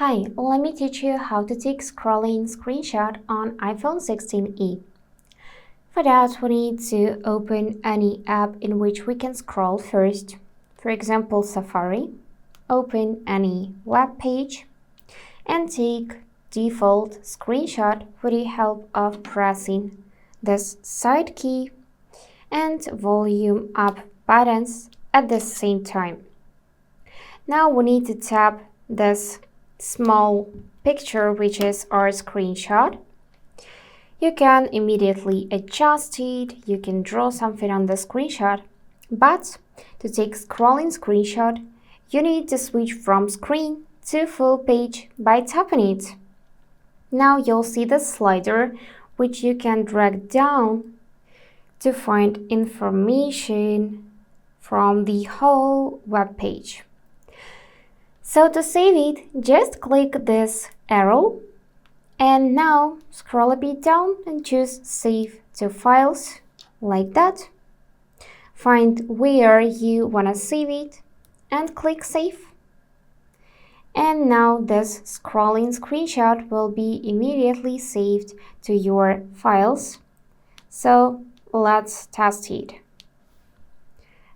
Hi, let me teach you how to take scrolling screenshot on iPhone 16e. For that, we need to open any app in which we can scroll first. For example, Safari. Open any web page and take default screenshot with the help of pressing this side key and volume up buttons at the same time. Now we need to tap this small picture, which is our screenshot. You can immediately adjust it, you can draw something on the screenshot, but to take scrolling screenshot, you need to switch from screen to full page by tapping it. Now you'll see the slider which you can drag down to find information from the whole web page. So to save it, just click this arrow and now scroll a bit down and choose Save to Files, like that. Find where you want to save it and click Save. And now this scrolling screenshot will be immediately saved to your files. So let's test it.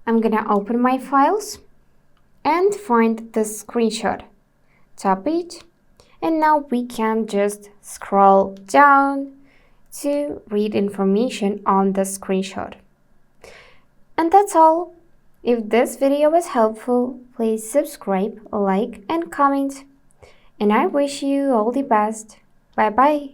I'm gonna open my files and find the screenshot. Tap it, and now we can just scroll down to read information on the screenshot. And that's all. If this video was helpful, please subscribe, like, and comment. And I wish you all the best. Bye bye.